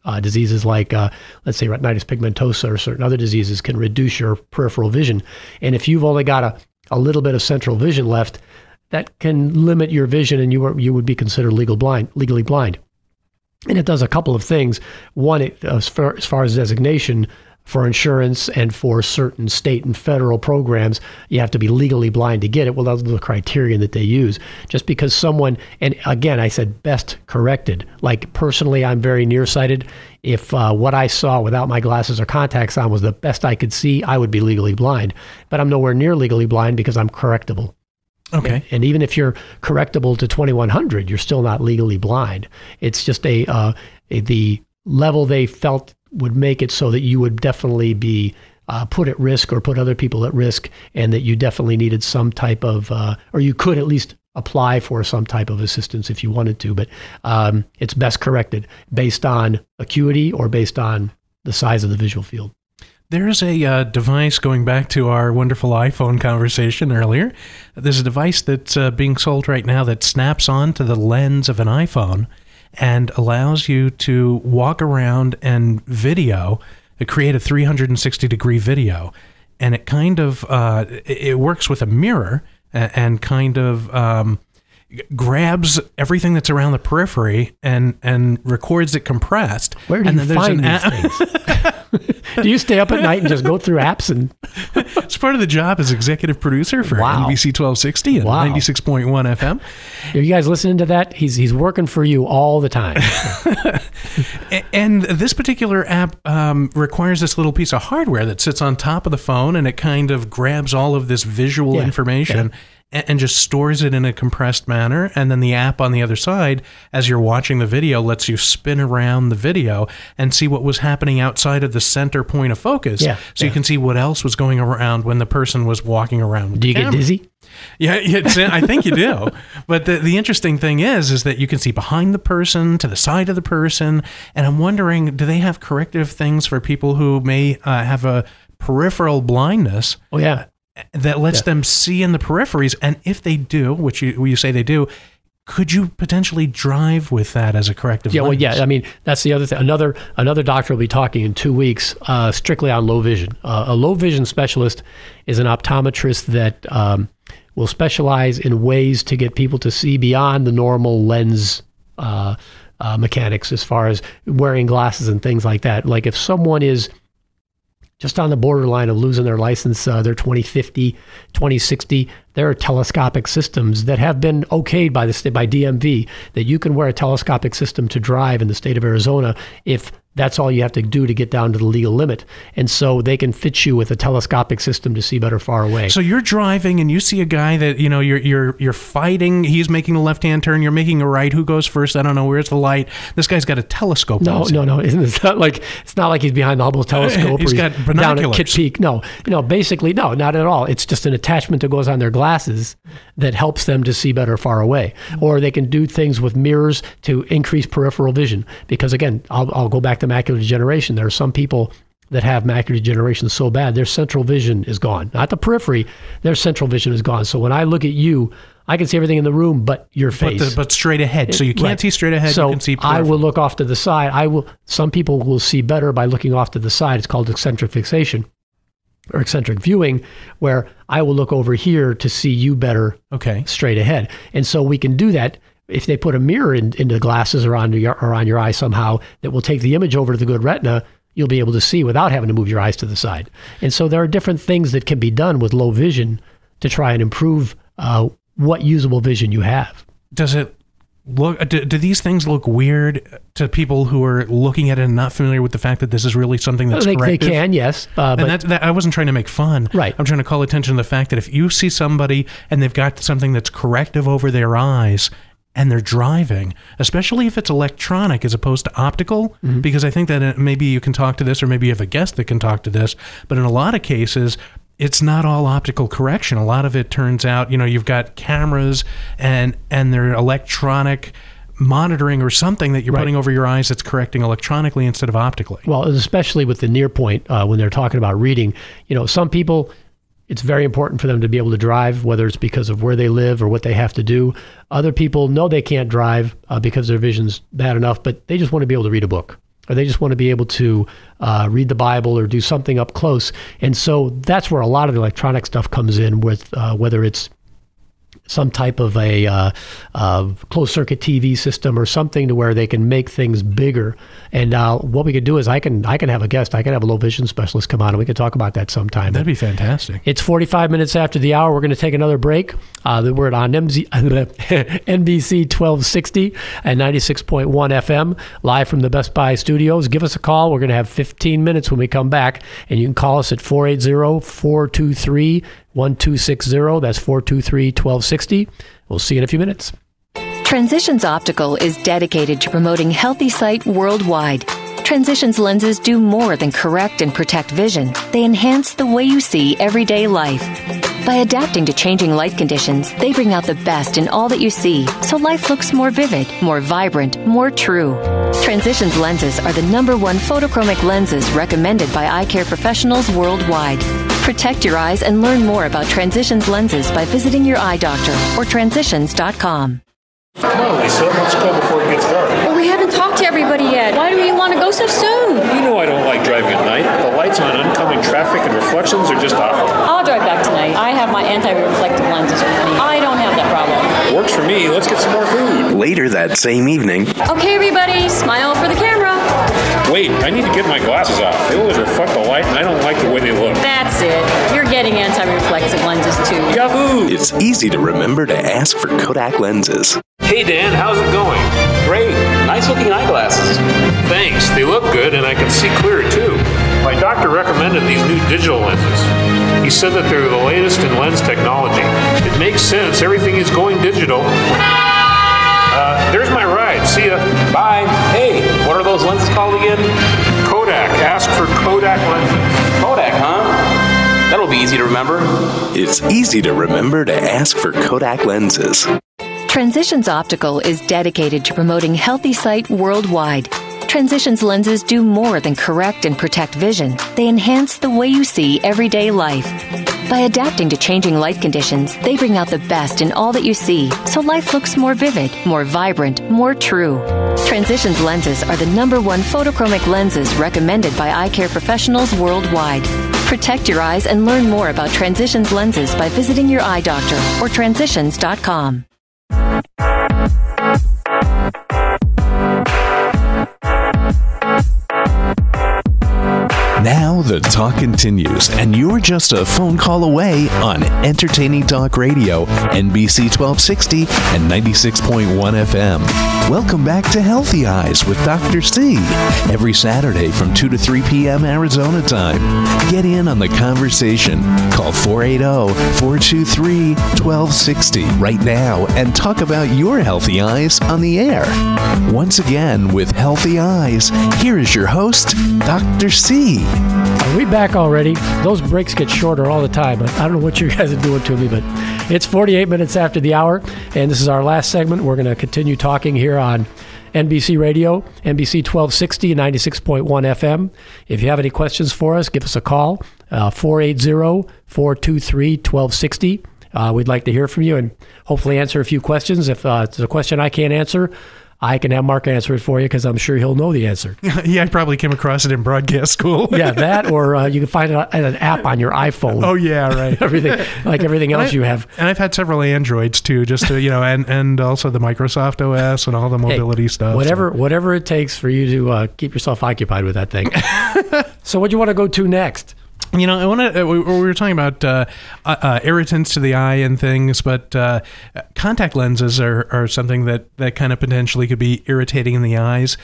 like, let's say, retinitis pigmentosa or certain other diseases can reduce your peripheral vision. And if you've only got a little bit of central vision left, that can limit your vision, and you would be considered legally blind. And it does a couple of things. One, as far as designation for insurance and for certain state and federal programs, you have to be legally blind to get it. Well, that's the criterion that they use. Just because someone, and again, I said best corrected. Like personally, I'm very nearsighted. If what I saw without my glasses or contacts on was the best I could see, I would be legally blind. But I'm nowhere near legally blind because I'm correctable. Okay. And even if you're correctable to 2100, you're still not legally blind. It's just the level they felt would make it so that you would definitely be put at risk or put other people at risk, and that you definitely needed some type of, or you could at least apply for some type of assistance if you wanted to, but it's best corrected based on acuity or based on the size of the visual field. There's a device, going back to our wonderful iPhone conversation earlier. There's a device that's being sold right now that snaps onto the lens of an iPhone and allows you to walk around and create a 360-degree video. And it kind of, it works with a mirror and kind of grabs everything that's around the periphery and records it compressed. Where do you find these things? Do you stay up at night and just go through apps? And it's part of the job as executive producer for NBC 1260 and 96.1 FM. Are you guys listening to that? He's working for you all the time. And this particular app requires this little piece of hardware that sits on top of the phone, and it kind of grabs all of this visual information and just stores it in a compressed manner. And then the app on the other side, as you're watching the video, lets you spin around the video and see what was happening outside of the center point of focus. So you can see what else was going around when the person was walking around with Do you get dizzy? Yeah, I think you do. But the interesting thing is that you can see behind the person, to the side of the person. And I'm wondering, do they have corrective things for people who may have a peripheral blindness? Oh, yeah. That lets them see in the peripheries, and if they do, which you say they do, could you potentially drive with that as a corrective lens? Well, yeah. I mean, that's the other thing. Another doctor will be talking in 2 weeks strictly on low vision. A low vision specialist is an optometrist that will specialize in ways to get people to see beyond the normal lens mechanics, as far as wearing glasses and things like that. Like if someone is just on the borderline of losing their license, their 2050, 2060, there are telescopic systems that have been okayed by DMV that you can wear a telescopic system to drive in the state of Arizona if that's all you have to do to get down to the legal limit. And so they can fit you with a telescopic system to see better far away. So you're driving and you see a guy that, you're fighting. He's making a left-hand turn. You're making a right. Who goes first? I don't know. Where's the light? This guy's got a telescope. No. It's not like he's behind the Hubble telescope. He's got binoculars. Down at Kitt Peak. No, basically, no, not at all. It's just an attachment that goes on their glasses that helps them to see better far away. Or they can do things with mirrors to increase peripheral vision. Because again, I'll go back to macular degeneration. There are some people that have macular degeneration so bad, their central vision is gone. Not the periphery, their central vision is gone. So when I look at you, I can see everything in the room but your face. But straight ahead. So you can't see straight ahead, so you can see peripheral. I will look off to the side. Some people will see better by looking off to the side. It's called eccentric fixation or eccentric viewing, where I will look over here to see you better straight ahead. And so we can do that. If they put a mirror into the glasses or on your eye somehow that will take the image over to the good retina, you'll be able to see without having to move your eyes to the side. And so there are different things that can be done with low vision to try and improve what usable vision you have. Does it look? Do these things look weird to people who are looking at it and not familiar with the fact that this is really something that's corrective? They can, yes. And I wasn't trying to make fun. Right. I'm trying to call attention to the fact that if you see somebody and they've got something that's corrective over their eyes, and they're driving, especially if it's electronic as opposed to optical, because I think that maybe you can talk to this, or maybe you have a guest that can talk to this, but in a lot of cases, it's not all optical correction. A lot of it turns out, you've got cameras and they're electronic monitoring or something that you're putting over your eyes that's correcting electronically instead of optically. Well, especially with the near point, when they're talking about reading, some people, it's very important for them to be able to drive, whether it's because of where they live or what they have to do. Other people know they can't drive because their vision's bad enough, but they just want to be able to read a book, or they just want to be able to read the Bible or do something up close. And so that's where a lot of the electronic stuff comes in, with whether it's some type of a closed circuit TV system or something to where they can make things bigger. And what we could do is I can have a guest. I can have a low vision specialist come on and we can talk about that sometime. That'd be fantastic. It's 45 minutes after the hour. We're going to take another break. We're on NBC 1260 and 96.1 FM, live from the Best Buy studios. Give us a call. We're going to have 15 minutes when we come back, and you can call us at 480-423-1260. That's 423-1260. We'll see you in a few minutes. Transitions Optical is dedicated to promoting healthy sight worldwide. Transitions lenses do more than correct and protect vision. They enhance the way you see everyday life. By adapting to changing light conditions, they bring out the best in all that you see, so life looks more vivid, more vibrant, more true. Transitions lenses are the #1 photochromic lenses recommended by eye care professionals worldwide. Protect your eyes and learn more about Transitions lenses by visiting your eye doctor or transitions.com. Come on, Lisa, let's go before it gets dark. Well, we haven't talked to everybody yet. Why do you want to go so soon? You know I don't like driving at night. The lights on oncoming traffic and reflections are just awful. I'll drive back tonight. I have my anti-reflective lenses with me. I don't have that problem. Works for me. Let's get some more food. Later that same evening, Okay, everybody, smile for the camera. Wait, I need to get my glasses off. They always reflect the light, and I don't like the way they look. That's it. You're getting anti-reflective lenses too. Yahoo! it's easy to remember to ask for Kodak lenses. Hey, Dan, how's it going? Great. Nice looking eyeglasses. Thanks. They look good, and I can see clearer, too. My doctor recommended these new digital lenses. He said that they're the latest in lens technology. It makes sense. Everything is going digital. There's my ride. See ya. Bye. Hey, what are those lenses called again? Kodak. Ask for Kodak lenses. Kodak, huh? That'll be easy to remember. It's easy to remember to ask for Kodak lenses. Transitions Optical is dedicated to promoting healthy sight worldwide. Transitions lenses do more than correct and protect vision. They enhance the way you see everyday life. By adapting to changing light conditions, they bring out the best in all that you see, so life looks more vivid, more vibrant, more true. Transitions lenses are the #1 photochromic lenses recommended by eye care professionals worldwide. Protect your eyes and learn more about Transitions lenses by visiting your eye doctor or transitions.com. Now the talk continues, and you're just a phone call away on Entertaining Talk Radio, NBC 1260 and 96.1 FM. Welcome back to Healthy Eyes with Dr. C, every Saturday from 2 to 3 p.m. Arizona time. Get in on the conversation. Call 480-423-1260 right now and talk about your healthy eyes on the air. Once again, with Healthy Eyes, here is your host, Dr. C. Are we back already? Those breaks get shorter all the time. I don't know what you guys are doing to me, but it's 48 minutes after the hour, and this is our last segment. We're going to continue talking here on NBC Radio, NBC 1260, 96.1 FM. If you have any questions for us, give us a call, 480-423-1260. We'd like to hear from you and hopefully answer a few questions. If it's a question I can't answer, I can have Mark answer it for you because I'm sure he'll know the answer. Yeah, I probably came across it in broadcast school. Yeah, that, or you can find it in an app on your iPhone. Oh, yeah, right. everything else you have. And I've had several Androids too, just to, and also the Microsoft OS and all the mobility stuff. Whatever it takes for you to keep yourself occupied with that thing. So what do you want to go to next? I want to. We were talking about irritants to the eye and things, but contact lenses are something that kind of potentially could be irritating in the eyes.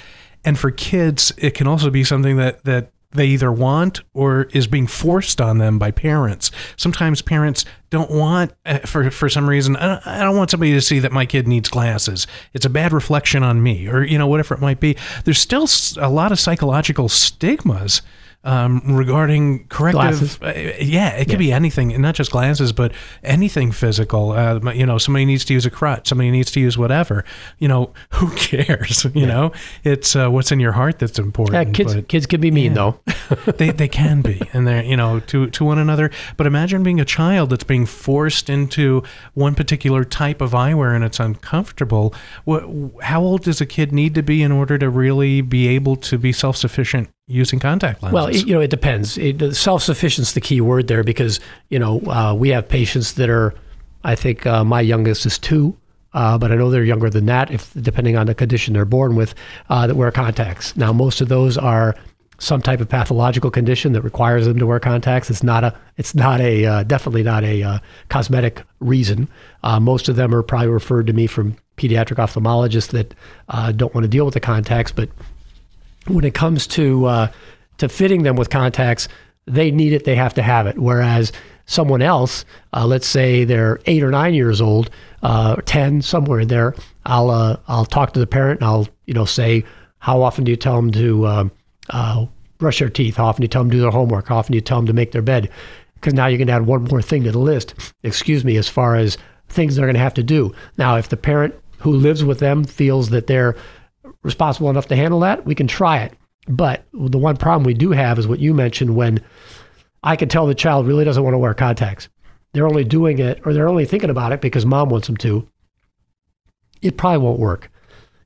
And for kids, it can also be something that they either want or is being forced on them by parents. Sometimes parents don't want, for some reason, I don't want somebody to see that my kid needs glasses. It's a bad reflection on me, or whatever it might be. There's still a lot of psychological stigmas regarding corrective. It could be anything, not just glasses, but anything physical. Somebody needs to use a crutch, somebody needs to use whatever. Who cares? It's what's in your heart that's important. Yeah, kids can be mean though. they can be, and they're to one another. But imagine being a child that's being forced into one particular type of eyewear and it's uncomfortable. How old does a kid need to be in order to really be able to be self-sufficient using contact lenses? Well, it depends. Self-sufficiency is the key word there because, we have patients that are, I think my youngest is 2, but I know they're younger than that, depending on the condition they're born with, that wear contacts. Now, most of those are some type of pathological condition that requires them to wear contacts. It's definitely not a cosmetic reason. Most of them are probably referred to me from pediatric ophthalmologists that don't want to deal with the contacts, but when it comes to fitting them with contacts, they need it, they have to have it. Whereas someone else, let's say they're 8 or 9 years old, 10, somewhere in there, I'll talk to the parent and I'll say, how often do you tell them to brush their teeth? How often do you tell them to do their homework? How often do you tell them to make their bed? because now you can add one more thing to the list, as far as things they're going to have to do. Now, if the parent who lives with them feels that they're responsible enough to handle that, we can try it. But the one problem we do have is what you mentioned, when I can tell the child really doesn't want to wear contacts. They're only doing it, or they're only thinking about it because mom wants them to. It probably won't work.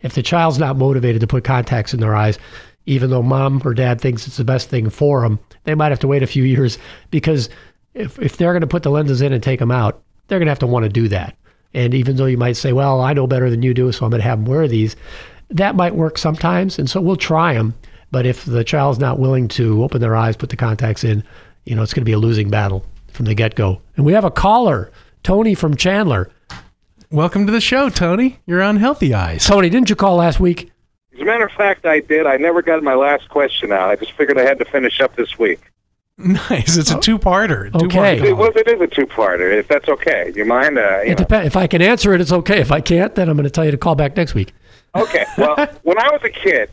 If the child's not motivated to put contacts in their eyes, even though mom or dad thinks it's the best thing for them, they might have to wait a few years, because if they're going to put the lenses in and take them out, they're going to have to want to do that. And even though you might say, well, I know better than you do, so I'm going to have them wear these, that might work sometimes. And so we'll try them. But if the child's not willing to open their eyes, put the contacts in, it's going to be a losing battle from the get-go. And we have a caller, Tony from Chandler. Welcome to the show, Tony. You're on Healthy Eyes. Tony, didn't you call last week? As a matter of fact, I did. I never got my last question out. I just figured I had to finish up this week. Nice. It's a two-parter. Okay. It is a two-parter, if that's okay. Do you mind? It depends. If I can answer it, it's okay. If I can't, then I'm going to tell you to call back next week. Okay. Well, when I was a kid,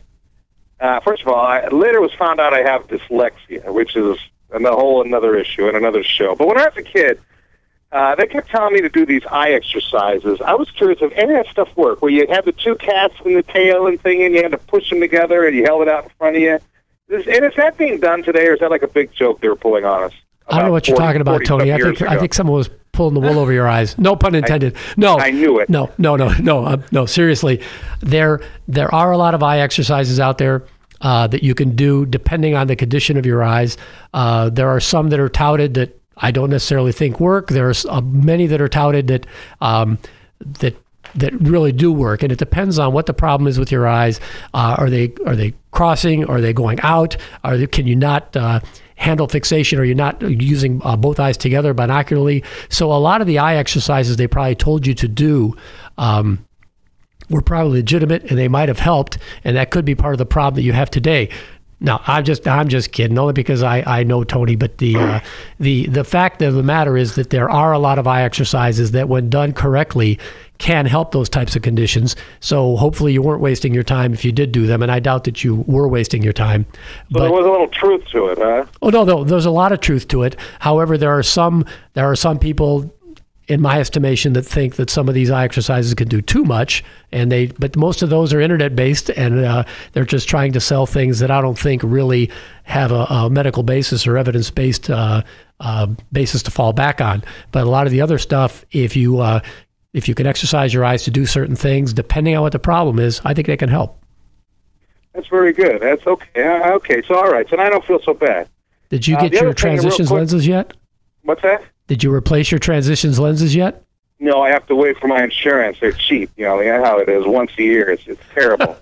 first of all, I later was found out I have dyslexia, which is another issue and another show. But when I was a kid, they kept telling me to do these eye exercises. I was curious if any of that stuff worked, where you had the two cats and the tail and thing, and you had to push them together, and you held it out in front of you. Is that being done today, or is that like a big joke they were pulling on us? I don't know what you're talking about, Tony. I think someone was pulling the wool over your eyes. No pun intended. No, I knew it. No. Seriously, there are a lot of eye exercises out there that you can do depending on the condition of your eyes. There are some that are touted that I don't necessarily think work. There's many that are touted that really do work, and it depends on what the problem is with your eyes. Are they crossing? Are they going out? Can you not handle fixation? Are you not using both eyes together binocularly? So a lot of the eye exercises they probably told you to do were probably legitimate, and they might have helped, and that could be part of the problem that you have today. No, I'm just kidding, only because I know Tony, but the fact of the matter is that there are a lot of eye exercises that, when done correctly, can help those types of conditions. So hopefully you weren't wasting your time if you did do them, and I doubt that you were wasting your time. But there was a little truth to it, huh? Oh, no, there's a lot of truth to it. However, there are some people, in my estimation, that think that some of these eye exercises can do too much, but most of those are internet-based, and they're just trying to sell things that I don't think really have a medical basis or evidence-based basis to fall back on. But a lot of the other stuff, if you can exercise your eyes to do certain things, depending on what the problem is, I think they can help. That's very good. That's okay. Okay, so all right. So I don't feel so bad. Did you get your transitions lenses yet? What's that? Did you replace your transitions lenses yet? No, I have to wait for my insurance. They're cheap. You know how it is. Once a year, it's terrible.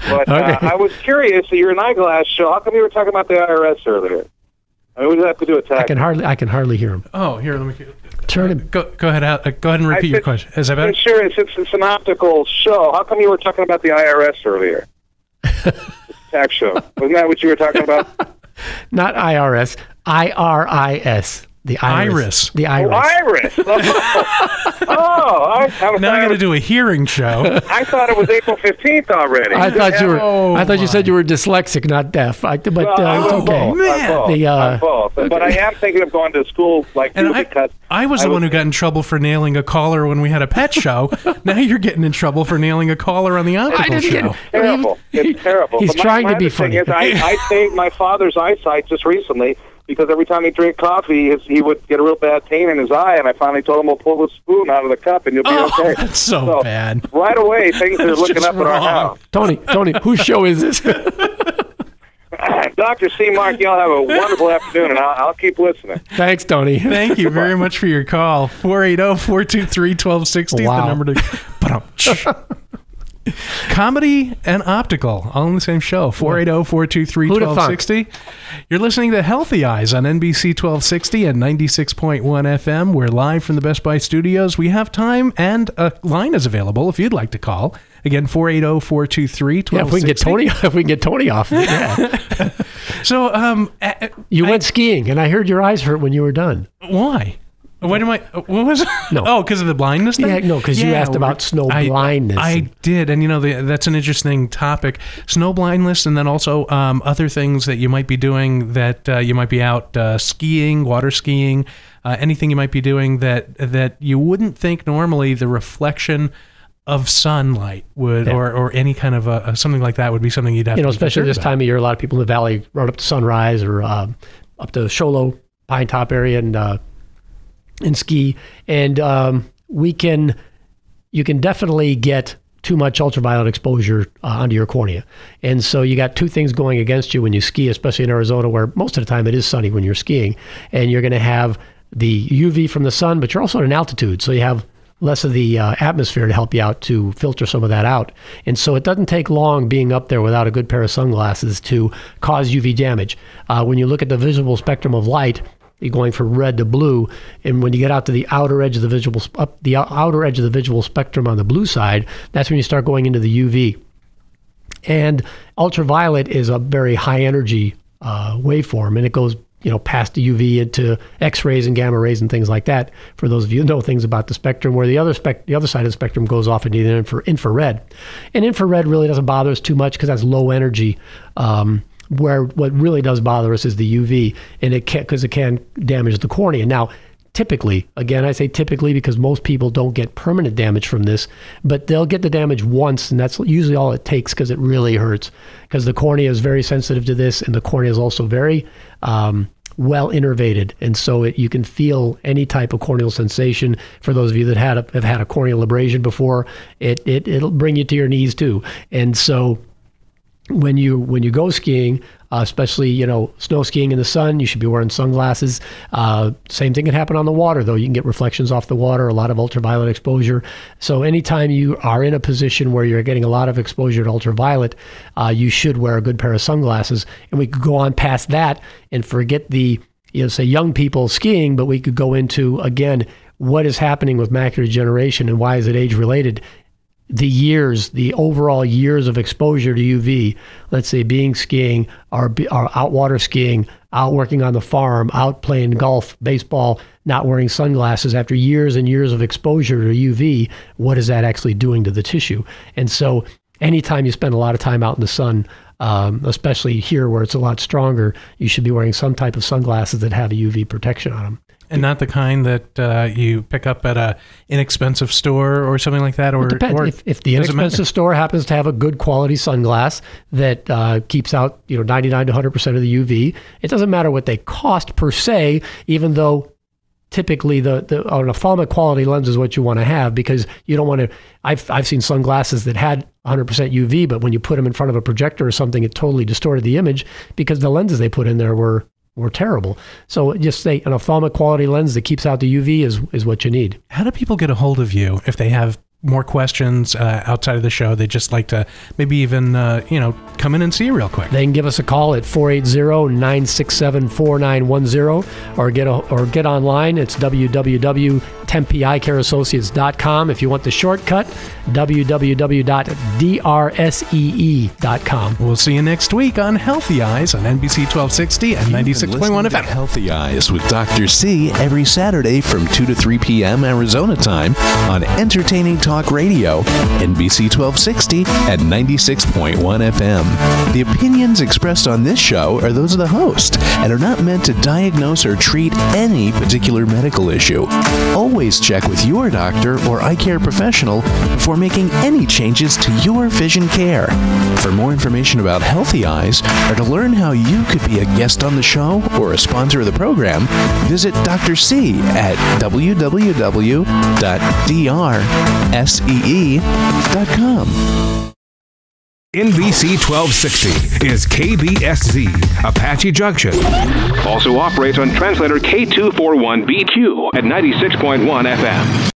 But Okay. I was curious. So you're an eyeglass show. How come you were talking about the IRS earlier? I mean, what does that have to do with tax? I can hardly hear him. Oh, here, let me turn him. Go ahead. Go ahead and repeat your question. Is that better? Sure. It's an optical show. How come you were talking about the IRS earlier? Tax show. Wasn't that what you were talking about? Not IRS. IRIS. The iris. The iris. Oh, iris. Now I got to do a hearing show. I thought it was April 15th already. I thought you said you were dyslexic, not deaf. It's okay. I'm both. But I am thinking of going to school because I was the one who got in trouble for nailing a caller when we had a pet show. Now you're getting in trouble for nailing a caller on the optical show. Terrible. It's terrible. He's trying to be funny. I saved my father's eyesight just recently, because every time he drank coffee, he would get a real bad pain in his eye, and I finally told him, we'll pull the spoon out of the cup, and you'll be okay. That's so bad. Right away, things are looking up at our house. Tony, whose show is this? Dr. C. Mark, y'all have a wonderful afternoon, and I'll keep listening. Thanks, Tony. Thank you very much for your call. 480-423-1260 is the number to... Comedy and optical, all in the same show. 480-423-1260. You're listening to Healthy Eyes on NBC 1260 and 96.1 FM. We're live from the Best Buy studios. We have time, and a line is available if you'd like to call. Again, 480-423-1260. Yeah, if we can get Tony off. Yeah. So, you went skiing, and I heard your eyes hurt when you were done. Why? What am I? What was it? No. Oh, because of the blindness thing? Yeah, no, because you asked about snow blindness. I did, and that's an interesting topic. Snow blindness, and then also other things that you might be doing that you might be out skiing, water skiing, anything you might be doing that you wouldn't think normally the reflection of sunlight would, or any kind of something like that would be something you'd have to be especially this time of year, a lot of people in the valley run up to Sunrise or up to Sholo, Pine Top area and ski. And you can definitely get too much ultraviolet exposure onto your cornea. And so you got two things going against you when you ski, especially in Arizona, where most of the time it is sunny when you're skiing. And you're going to have the UV from the sun, but you're also at an altitude. So you have less of the atmosphere to help you out to filter some of that out. And so it doesn't take long being up there without a good pair of sunglasses to cause UV damage. When you look at the visible spectrum of light, you're going from red to blue, and when you get out to the outer edge of the visual spectrum on the blue side, that's when you start going into the UV. And ultraviolet is a very high energy waveform, and it goes past the UV into X-rays and gamma rays and things like that. For those of you who know things about the spectrum, where the other side of the spectrum goes off into infrared. And infrared really doesn't bother us too much because that's low energy. Where what really does bother us is the UV, and it can damage the cornea. Now, typically, again, I say typically because most people don't get permanent damage from this, but they'll get the damage once, and that's usually all it takes because it really hurts. Because the cornea is very sensitive to this, and the cornea is also very well innervated, and so you can feel any type of corneal sensation. For those of you that have had a corneal abrasion before, it'll bring you to your knees too. And so when you go skiing, especially snow skiing in the sun, you should be wearing sunglasses. Same thing can happen on the water, though. You can get reflections off the water, a lot of ultraviolet exposure. So anytime you are in a position where you're getting a lot of exposure to ultraviolet, you should wear a good pair of sunglasses. And we could go on past that and forget the say young people skiing, but we could go into, again, what is happening with macular degeneration and why is it age-related. The overall years of exposure to UV, let's say being skiing, or out water skiing, out working on the farm, out playing golf, baseball, not wearing sunglasses, after years and years of exposure to UV, what is that actually doing to the tissue? And so anytime you spend a lot of time out in the sun, especially here where it's a lot stronger, you should be wearing some type of sunglasses that have a UV protection on them. And not the kind that you pick up at a inexpensive store or something like that? Or, it depends. If the inexpensive store happens to have a good quality sunglass that keeps out 99 to 100% of the UV, it doesn't matter what they cost per se, even though typically the ophthalmic quality lens is what you want to have, because you don't want to. I've seen sunglasses that had 100% UV, but when you put them in front of a projector or something, it totally distorted the image because the lenses they put in there were terrible. So just say an ophthalmic quality lens that keeps out the UV is what you need. How do people get a hold of you if they have more questions outside of the show? They just like to maybe even come in and see you real quick. They can give us a call at 480-967-4910 or get online. It's www.tempeeyecareassociates.com. If you want the shortcut, www.drsee.com. We'll see you next week on Healthy Eyes on NBC 1260 and 96.1 FM. Healthy Eyes with Dr. C every Saturday from 2 to 3 p.m. Arizona time on Entertaining Talk Radio, NBC 1260 and 96.1 FM. The opinions expressed on this show are those of the host and are not meant to diagnose or treat any particular medical issue. Always check with your doctor or eye care professional before making any changes to your vision care. For more information about Healthy Eyes or to learn how you could be a guest on the show or a sponsor of the program, visit Dr. C at www.drsee.com. NBC 1260 is KBSZ, Apache Junction. Also operates on translator K241BQ at 96.1 FM.